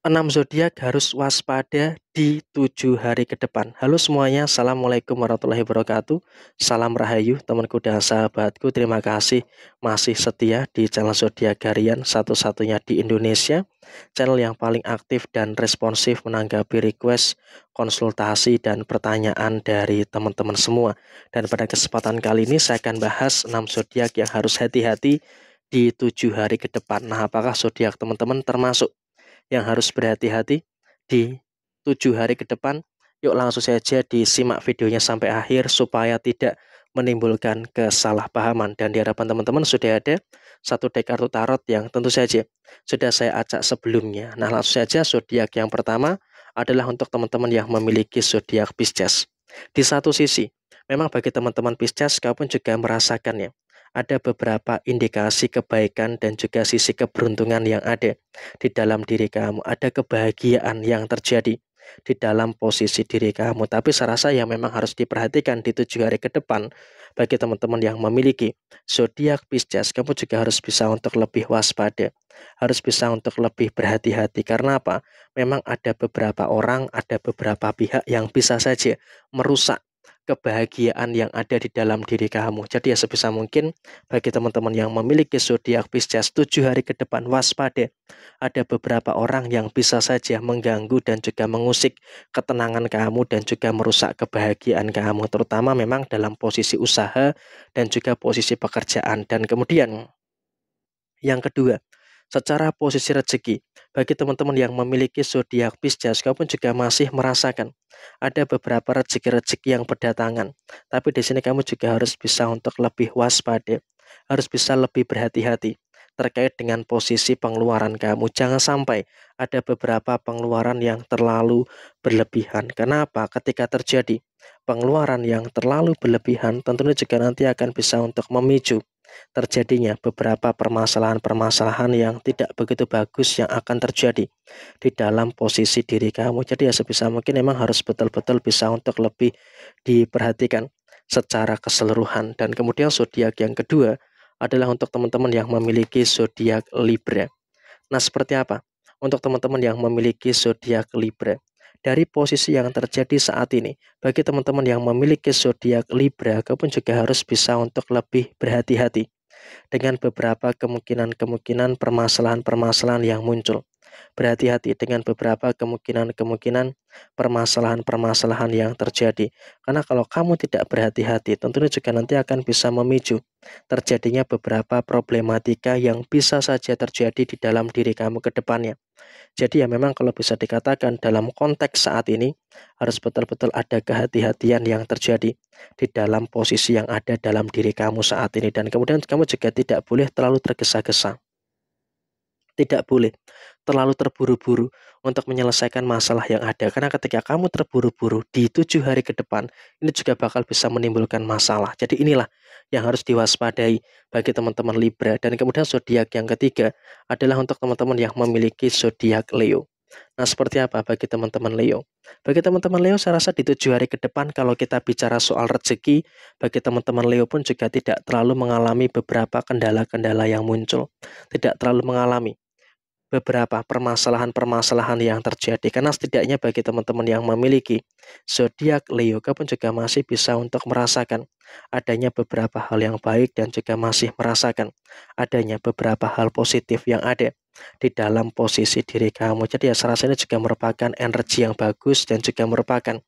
6 zodiak harus waspada di 7 hari ke depan. Halo semuanya, Assalamualaikum warahmatullahi wabarakatuh. Salam Rahayu, temanku dan sahabatku. Terima kasih masih setia di channel Zodiak Harian, satu-satunya di Indonesia. Channel yang paling aktif dan responsif menanggapi request, konsultasi, dan pertanyaan dari teman-teman semua. Dan pada kesempatan kali ini saya akan bahas 6 zodiak yang harus hati-hati di 7 hari ke depan. Nah, apakah zodiak teman-teman termasuk yang harus berhati-hati di 7 hari ke depan? Yuk langsung saja disimak videonya sampai akhir supaya tidak menimbulkan kesalahpahaman. Dan di hadapan teman-teman sudah ada satu deck kartu tarot yang tentu saja sudah saya acak sebelumnya. Nah, langsung saja zodiak yang pertama adalah untuk teman-teman yang memiliki zodiak Pisces. Di satu sisi, memang bagi teman-teman Pisces, kau pun juga merasakannya. Ada beberapa indikasi kebaikan dan juga sisi keberuntungan yang ada di dalam diri kamu, ada kebahagiaan yang terjadi di dalam posisi diri kamu. Tapi saya rasa yang memang harus diperhatikan di 7 hari ke depan bagi teman-teman yang memiliki zodiak Pisces, kamu juga harus bisa untuk lebih waspada, harus bisa untuk lebih berhati-hati. Karena apa? Memang ada beberapa orang, ada beberapa pihak yang bisa saja merusak kebahagiaan yang ada di dalam diri kamu. Jadi ya sebisa mungkin bagi teman-teman yang memiliki zodiak Pisces 7 hari ke depan waspada. Ada beberapa orang yang bisa saja mengganggu dan juga mengusik ketenangan kamu dan juga merusak kebahagiaan kamu, terutama memang dalam posisi usaha dan juga posisi pekerjaan. Dan kemudian yang kedua, secara posisi rezeki, bagi teman-teman yang memiliki zodiak Pisces, kamu juga masih merasakan ada beberapa rezeki-rezeki yang berdatangan. Tapi di sini kamu juga harus bisa untuk lebih waspada, harus bisa lebih berhati-hati terkait dengan posisi pengeluaran kamu. Jangan sampai ada beberapa pengeluaran yang terlalu berlebihan. Kenapa? Ketika terjadi pengeluaran yang terlalu berlebihan, tentunya juga nanti akan bisa untuk memicu terjadinya beberapa permasalahan-permasalahan yang tidak begitu bagus yang akan terjadi di dalam posisi diri kamu. Jadi ya sebisa mungkin memang harus betul-betul bisa untuk lebih diperhatikan secara keseluruhan. Dan kemudian zodiak yang kedua adalah untuk teman-teman yang memiliki zodiak Libra. Nah, seperti apa? Untuk teman-teman yang memiliki zodiak Libra, dari posisi yang terjadi saat ini, bagi teman-teman yang memiliki zodiak Libra, kamu juga harus bisa untuk lebih berhati-hati dengan beberapa kemungkinan-kemungkinan permasalahan-permasalahan yang muncul. Berhati-hati dengan beberapa kemungkinan-kemungkinan permasalahan-permasalahan yang terjadi. Karena kalau kamu tidak berhati-hati, tentunya juga nanti akan bisa memicu terjadinya beberapa problematika yang bisa saja terjadi di dalam diri kamu ke depannya. Jadi ya memang kalau bisa dikatakan dalam konteks saat ini harus betul-betul ada kehati-hatian yang terjadi di dalam posisi yang ada dalam diri kamu saat ini. Dan kemudian kamu juga tidak boleh terlalu tergesa-gesa, tidak boleh terlalu terburu-buru untuk menyelesaikan masalah yang ada. Karena ketika kamu terburu-buru di 7 hari ke depan, ini juga bakal bisa menimbulkan masalah. Jadi inilah yang harus diwaspadai bagi teman-teman Libra. Dan kemudian zodiak yang ketiga adalah untuk teman-teman yang memiliki zodiak Leo. Nah, seperti apa bagi teman-teman Leo? Bagi teman-teman Leo, saya rasa di 7 hari ke depan kalau kita bicara soal rezeki, bagi teman-teman Leo pun juga tidak terlalu mengalami beberapa kendala-kendala yang muncul. Tidak terlalu mengalami beberapa permasalahan-permasalahan yang terjadi, karena setidaknya bagi teman-teman yang memiliki zodiak Leo, kamu juga masih bisa untuk merasakan adanya beberapa hal yang baik dan juga masih merasakan adanya beberapa hal positif yang ada di dalam posisi diri kamu. Jadi ya saya rasa ini juga merupakan energi yang bagus dan juga merupakan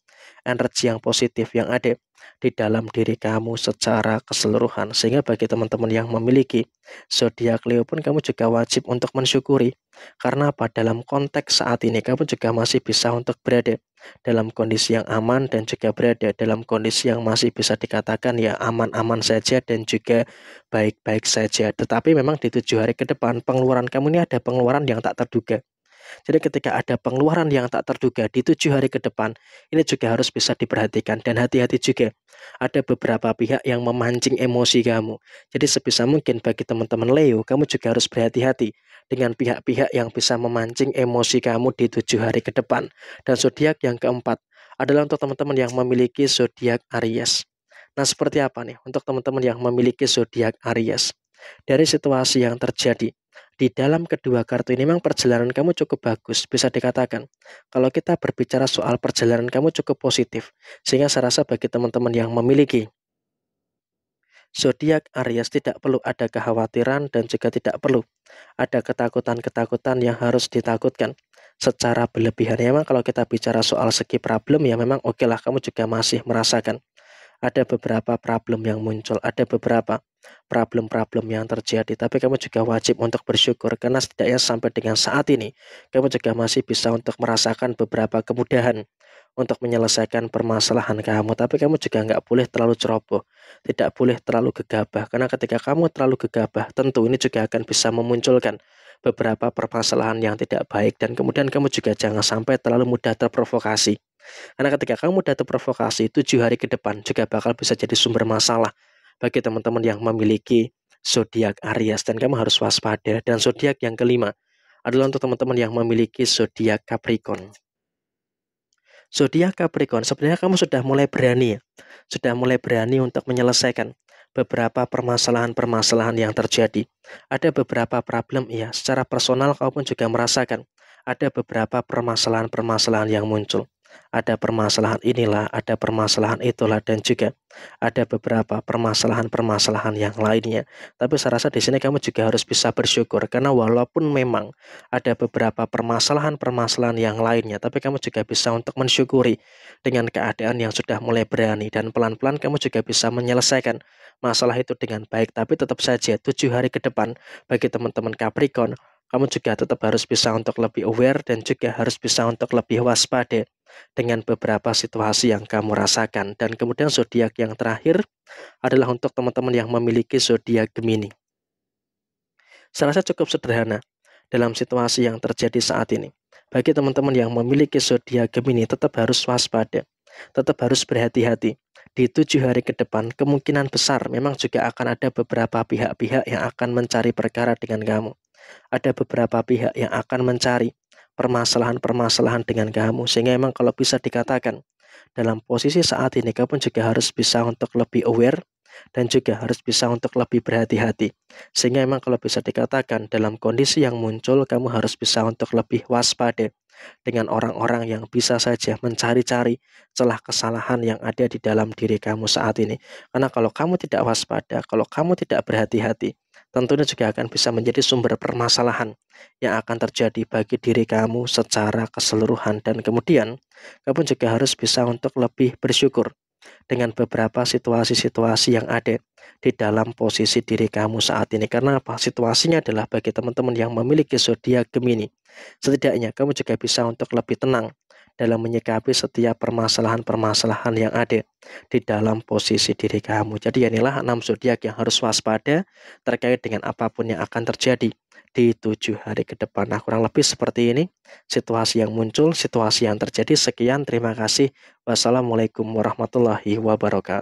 energi yang positif yang ada di dalam diri kamu secara keseluruhan. Sehingga bagi teman-teman yang memiliki zodiak Leo pun kamu juga wajib untuk mensyukuri. Karena apa? Dalam konteks saat ini kamu juga masih bisa untuk berada dalam kondisi yang aman dan juga berada dalam kondisi yang masih bisa dikatakan ya aman-aman saja dan juga baik-baik saja. Tetapi memang di 7 hari ke depan pengeluaran kamu ini ada pengeluaran yang tak terduga. Jadi ketika ada pengeluaran yang tak terduga di 7 hari ke depan, ini juga harus bisa diperhatikan dan hati-hati juga. Ada beberapa pihak yang memancing emosi kamu. Jadi sebisa mungkin bagi teman-teman Leo, kamu juga harus berhati-hati dengan pihak-pihak yang bisa memancing emosi kamu di 7 hari ke depan. Dan zodiak yang keempat adalah untuk teman-teman yang memiliki zodiak Aries. Nah, seperti apa nih untuk teman-teman yang memiliki zodiak Aries? Dari situasi yang terjadi Di dalam kedua kartu ini memang perjalanan kamu cukup bagus, bisa dikatakan. Kalau kita berbicara soal perjalanan kamu cukup positif, sehingga saya rasa bagi teman-teman yang memiliki zodiak Aries tidak perlu ada kekhawatiran dan juga tidak perlu ada ketakutan-ketakutan yang harus ditakutkan secara berlebihan. Ya, memang kalau kita bicara soal segi problem ya memang oke lah kamu juga masih merasakan ada beberapa problem yang muncul, ada beberapa problem-problem yang terjadi, tapi kamu juga wajib untuk bersyukur karena setidaknya sampai dengan saat ini kamu juga masih bisa untuk merasakan beberapa kemudahan untuk menyelesaikan permasalahan kamu. Tapi kamu juga nggak boleh terlalu ceroboh, tidak boleh terlalu gegabah, karena ketika kamu terlalu gegabah tentu ini juga akan bisa memunculkan beberapa permasalahan yang tidak baik, dan kemudian kamu juga jangan sampai terlalu mudah terprovokasi. Karena ketika kamu mudah terprovokasi, 7 hari ke depan juga bakal bisa jadi sumber masalah bagi teman-teman yang memiliki zodiak Aries, dan kamu harus waspada. Dan zodiak yang kelima adalah untuk teman-teman yang memiliki zodiak Capricorn. Zodiak Capricorn, sebenarnya kamu sudah mulai berani ya. Sudah mulai berani untuk menyelesaikan beberapa permasalahan-permasalahan yang terjadi. Ada beberapa problem ya, secara personal kamu pun juga merasakan ada beberapa permasalahan-permasalahan yang muncul. Ada permasalahan inilah, ada permasalahan itulah, dan juga ada beberapa permasalahan-permasalahan yang lainnya. Tapi saya rasa di sini kamu juga harus bisa bersyukur karena walaupun memang ada beberapa permasalahan-permasalahan yang lainnya, tapi kamu juga bisa untuk mensyukuri dengan keadaan yang sudah mulai berani, dan pelan-pelan kamu juga bisa menyelesaikan masalah itu dengan baik. Tapi tetap saja 7 hari ke depan bagi teman-teman Capricorn, kamu juga tetap harus bisa untuk lebih aware dan juga harus bisa untuk lebih waspada dengan beberapa situasi yang kamu rasakan. Dan kemudian zodiak yang terakhir adalah untuk teman-teman yang memiliki zodiak Gemini. Saya rasa cukup sederhana dalam situasi yang terjadi saat ini. Bagi teman-teman yang memiliki zodiak Gemini, tetap harus waspada, tetap harus berhati-hati. Di 7 hari ke depan, kemungkinan besar memang juga akan ada beberapa pihak-pihak yang akan mencari perkara dengan kamu. Ada beberapa pihak yang akan mencari permasalahan-permasalahan dengan kamu, sehingga memang kalau bisa dikatakan dalam posisi saat ini kamu juga harus bisa untuk lebih aware dan juga harus bisa untuk lebih berhati-hati, sehingga memang kalau bisa dikatakan dalam kondisi yang muncul kamu harus bisa untuk lebih waspada dengan orang-orang yang bisa saja mencari-cari celah kesalahan yang ada di dalam diri kamu saat ini. Karena kalau kamu tidak waspada, kalau kamu tidak berhati-hati, tentunya juga akan bisa menjadi sumber permasalahan yang akan terjadi bagi diri kamu secara keseluruhan. Dan kemudian kamu juga harus bisa untuk lebih bersyukur dengan beberapa situasi-situasi yang ada di dalam posisi diri kamu saat ini. Karena apa? Situasinya adalah bagi teman-teman yang memiliki zodiak Gemini, setidaknya kamu juga bisa untuk lebih tenang dalam menyikapi setiap permasalahan-permasalahan yang ada di dalam posisi diri kamu. Jadi inilah 6 zodiak yang harus waspada terkait dengan apapun yang akan terjadi di 7 hari ke depan. Nah, kurang lebih seperti ini situasi yang muncul, situasi yang terjadi. Sekian, terima kasih. Wassalamualaikum warahmatullahi wabarakatuh.